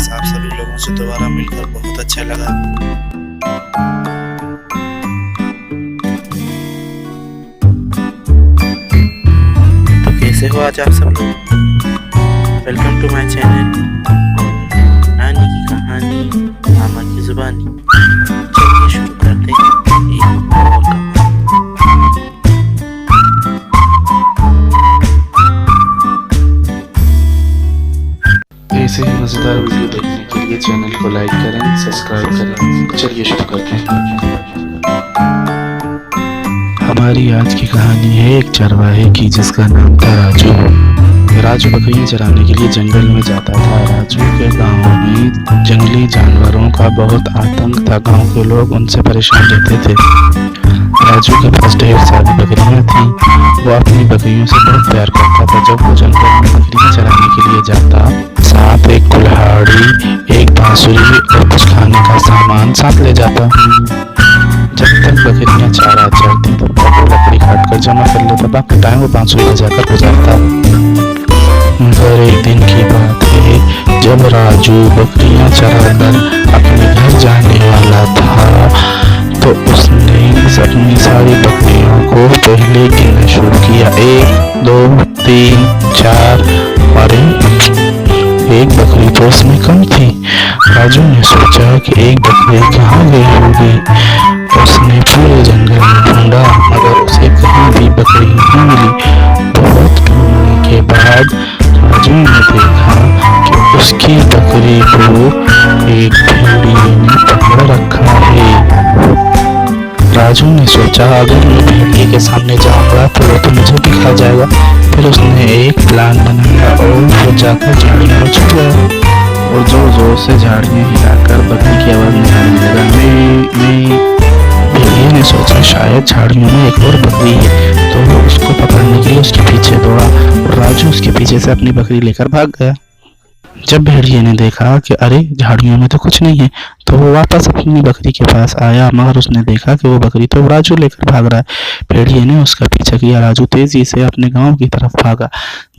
Friends, आप सभी लोगों से दोबारा मिलकर बहुत अच्छा लगा। तो कैसे हो आज आप सब लोग? वेलकम टू माय चैनल नानी की कहानी मामा की जुबानी। चलिए शुरू करते हैं एक और कहानी। ऐसे ही मजेदार वीडियो देखने के लिए चैनल को लाइक करें, सब्सक्राइब करें। चलिए शुरू करते हैं। हमारी आज की कहानी है एक चरवाहे की जिसका नाम था राजू। राजू बकरियां चराने के लिए जंगल में जाता था। राजू के गांव में जंगली जानवरों का बहुत आतंक था। गांव के लोग उनसे परेशान रहते थे। राजू के पास ढेर सारी बकरियां थीं। वो अपनी बकरियों से बहुत प्यार करता था। जब वो जंगल में बकरियां चराने के लिए जाता, साथ एक कुल्हाड़ी, एक बांसुरी और कुछ खाने का सामान साथ ले जाता। जब तक बकरियां चारा चरती तब तक वो लकड़ी काट कर जमा कर लेता। बाकी टाइम वो बांसुरी बजाकर गुजारता। पर एक दिन की बात है, जब राजू बकरियां चराकर अपने घर जाने वाला था तो उसने अपनी सारी बकरियों को पहले गिनना शुरू किया। 1 2 3 4। अरे एक बकरी तो उसमें कम थी। राजू ने सोचा कि एक बकरी कहाँ गई होगी। उसने पूरे जंगल में ढूंढा मगर उसे कहीं भी बकरी नहीं मिली। बहुत ढूंढने के बाद राजू ने देखा कि उसकी बकरी को एक भेड़िए ने पकड़ रखा है। राजू ने सोचा अगर मैं भेड़िए के सामने जाऊंगा तो वो तो मुझे भी खा जाएगा। फिर उसने एक प्लान बनाया और वो जाकर झाड़ियों में छुप गया और जोर जोर से झाड़ियाँ हिलाकर बकरी की आवाज़ निकालने लगा। मैं भेड़िए ने सोचा शायद झाड़ियों में एक और बकरी है, तो वो उसको पकड़ने के लिए उसके पीछे दौड़ा और राजू उसके पीछे से अपनी बकरी लेकर भाग गया। जब भेड़िए ने देखा कि अरे झाड़ियों में तो कुछ नहीं है, तो वो वापस अपनी बकरी के पास आया मगर उसने देखा कि वो बकरी तो राजू लेकर भाग रहा है। भेड़िए ने उसका पीछा किया। राजू तेजी से अपने गांव की तरफ भागा।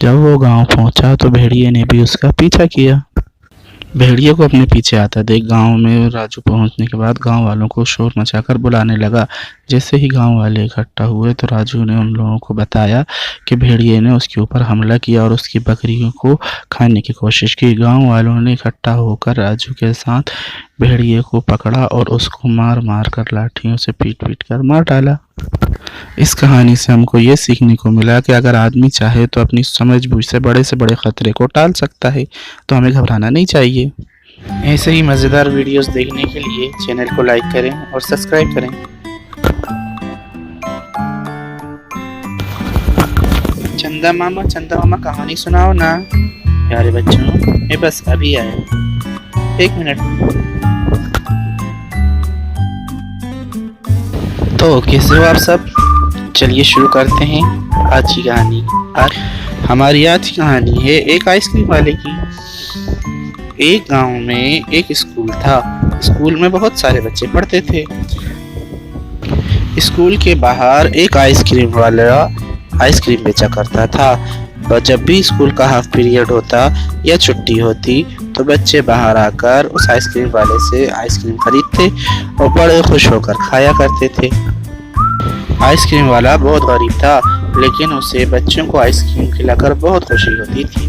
जब वो गांव पहुंचा तो भेड़िए ने भी उसका पीछा किया। भेड़िए को अपने पीछे आता देख गांव में राजू पहुंचने के बाद गांव वालों को शोर मचाकर बुलाने लगा। जैसे ही गांव वाले इकट्ठा हुए तो राजू ने उन लोगों को बताया कि भेड़िए ने उसके ऊपर हमला किया और उसकी बकरियों को खाने की कोशिश की। गांव वालों ने इकट्ठा होकर राजू के साथ भेड़िए को पकड़ा और उसको मार मार कर लाठियों से पीट पीट कर मार डाला। इस कहानी से हमको ये सीखने को मिला कि अगर आदमी चाहे तो अपनी समझबूझ से बड़े खतरे को टाल सकता है, तो हमें घबराना नहीं चाहिए। ऐसे ही मज़ेदार वीडियोस देखने के लिए चैनल को लाइक करें और सब्सक्राइब करें। चंदा मामा कहानी सुनाओ ना। प्यारे बच्चों, मैं बस अभी आया, 1 मिनट। तो कैसे हो आप सब? चलिए शुरू करते हैं आज की कहानी। हमारी आज की कहानी है एक आइसक्रीम वाले की। एक गांव में एक स्कूल था। स्कूल में बहुत सारे बच्चे पढ़ते थे। स्कूल के बाहर एक आइसक्रीम वाला आइसक्रीम बेचा करता था। और जब भी स्कूल का हाफ पीरियड होता या छुट्टी होती तो बच्चे बाहर आकर उस आइसक्रीम वाले से आइसक्रीम खरीदते और बड़े खुश होकर खाया करते थे। आइसक्रीम वाला बहुत गरीब था, लेकिन उसे बच्चों को आइसक्रीम खिलाकर बहुत खुशी होती थी।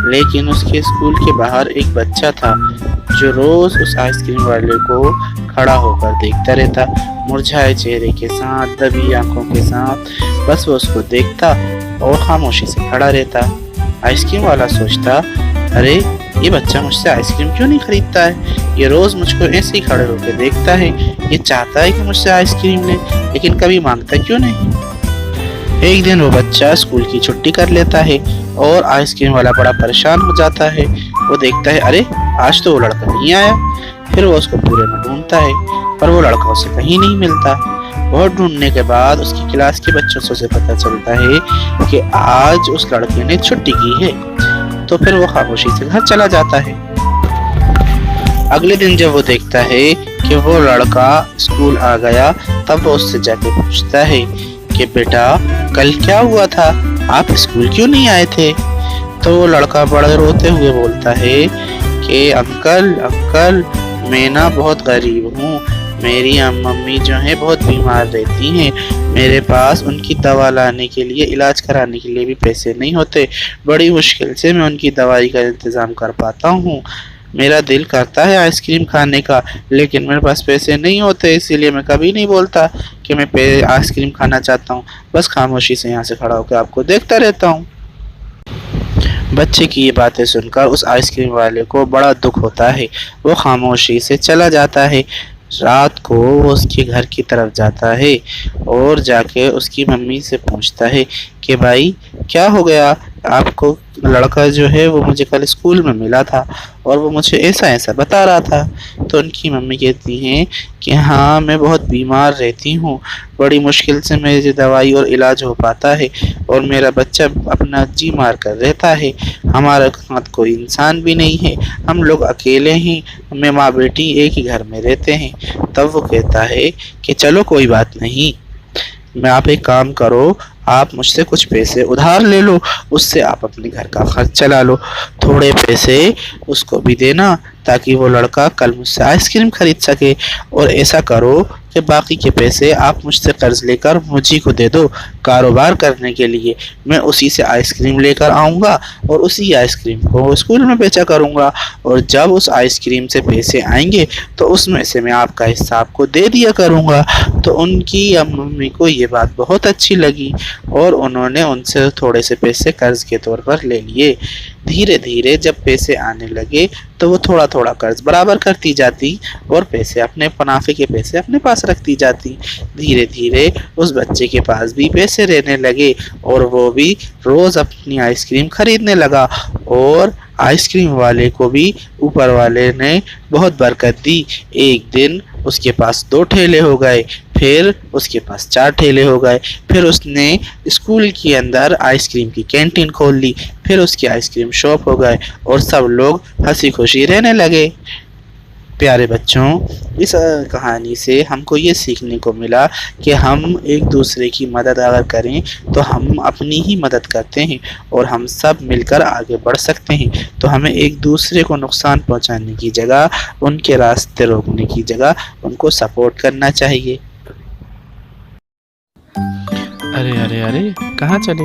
लेकिन उसके स्कूल के बाहर एक बच्चा था जो रोज उस आइसक्रीम वाले को खड़ा होकर देखता रहता, मुरझाए चेहरे के साथ, दबी आंखों के साथ। बस वो उसको देखता और खामोशी से खड़ा रहता। आइसक्रीम वाला सोचता, अरे ये बच्चा मुझसे आइसक्रीम क्यों नहीं खरीदता है? ये रोज मुझको ऐसे ही खड़े होकर देखता है। ये चाहता है कि मुझसे आइसक्रीम ले, लेकिन कभी मांगता क्यों नहीं? एक दिन वो बच्चा स्कूल की छुट्टी कर लेता है और आइसक्रीम वाला बड़ा परेशान हो जाता है। वो देखता है, अरे आज तो वो लड़का नहीं आया। फिर वो उसको पूरे में ढूंढता है पर वो लड़का उसे कहीं नहीं मिलता। बहुत ढूंढने के बाद उसकी क्लास के बच्चों से उसे पता चलता है कि आज उस लड़के ने छुट्टी की है। तो फिर वो खामोशी से घर चला जाता है। अगले दिन जब वो देखता है कि वो लड़का स्कूल आ गया, तब वो उससे जाके पूछता है कि बेटा कल क्या हुआ था, आप स्कूल क्यों नहीं आए थे? तो वो लड़का बड़े रोते हुए बोलता है कि अंकल अंकल मैं ना बहुत गरीब हूँ, मेरी मम्मी जो है बहुत बीमार रहती हैं, मेरे पास उनकी दवा लाने के लिए, इलाज कराने के लिए भी पैसे नहीं होते, बड़ी मुश्किल से मैं उनकी दवाई का इंतज़ाम कर पाता हूँ। मेरा दिल करता है आइसक्रीम खाने का, लेकिन मेरे पास पैसे नहीं होते, इसीलिए मैं कभी नहीं बोलता कि मैं आइसक्रीम खाना चाहता हूँ, बस खामोशी से यहाँ से खड़ा होकर आपको देखता रहता हूँ। बच्चे की ये बातें सुनकर उस आइसक्रीम वाले को बड़ा दुख होता है, वो खामोशी से चला जाता है। रात को वो उसके घर की तरफ जाता है और जाके उसकी मम्मी से पूछता है कि भाई क्या हो गया, आपको लड़का जो है वो मुझे कल स्कूल में मिला था और वो मुझे ऐसा ऐसा बता रहा था। तो उनकी मम्मी कहती हैं कि हाँ मैं बहुत बीमार रहती हूँ, बड़ी मुश्किल से मेरी दवाई और इलाज हो पाता है और मेरा बच्चा अपना जी मार कर रहता है, हमारे साथ कोई इंसान भी नहीं है, हम लोग अकेले ही, मैं माँ बेटी एक ही घर में रहते हैं। तब वो कहता है कि चलो कोई बात नहीं, मैं आप एक काम करो, आप मुझसे कुछ पैसे उधार ले लो, उससे आप अपने घर का खर्च चला लो, थोड़े पैसे उसको भी देना ताकि वो लड़का कल मुझसे आइसक्रीम खरीद सके, और ऐसा करो कि बाकी के पैसे आप मुझसे कर्ज लेकर मुझी को दे दो कारोबार करने के लिए, मैं उसी से आइसक्रीम लेकर आऊँगा और उसी आइसक्रीम को स्कूल में बेचा करूँगा, और जब उस आइसक्रीम से पैसे आएंगे तो उसमें से मैं आपका हिस्सा आपको दे दिया करूँगा। तो उनकी मम्मी को ये बात बहुत अच्छी लगी और उन्होंने उनसे थोड़े से पैसे कर्ज के तौर पर ले लिए। धीरे धीरे जब पैसे आने लगे तो वो थोड़ा थोड़ा कर्ज बराबर करती जाती और पैसे अपने मुनाफे के पैसे अपने पास रखती जाती। धीरे धीरे उस बच्चे के पास भी पैसे रहने लगे और वो भी रोज़ अपनी आइसक्रीम खरीदने लगा, और आइसक्रीम वाले को भी ऊपर वाले ने बहुत बरकत दी। एक दिन उसके पास 2 ठेले हो गए, फिर उसके पास 4 ठेले हो गए, फिर उसने स्कूल के अंदर आइसक्रीम की कैंटीन खोल ली, फिर उसकी आइसक्रीम शॉप हो गए और सब लोग हंसी खुशी रहने लगे। प्यारे बच्चों, इस कहानी से हमको ये सीखने को मिला कि हम एक दूसरे की मदद अगर करें तो हम अपनी ही मदद करते हैं और हम सब मिलकर आगे बढ़ सकते हैं। तो हमें एक दूसरे को नुकसान पहुंचाने की जगह, उनके रास्ते रोकने की जगह उनको सपोर्ट करना चाहिए। अरे अरे अरे कहाँ चले?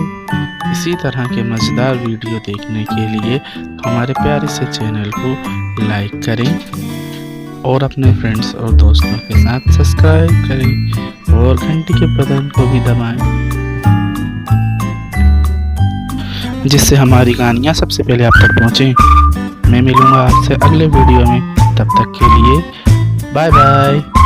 इसी तरह के मज़ेदार वीडियो देखने के लिए हमारे प्यारे से चैनल को लाइक करें और अपने फ्रेंड्स और दोस्तों के साथ सब्सक्राइब करें और घंटी के बटन को भी दबाएं, जिससे हमारी कहानियाँ सबसे पहले आप तक पहुँचें। मैं मिलूँगा आपसे अगले वीडियो में, तब तक के लिए बाय बाय।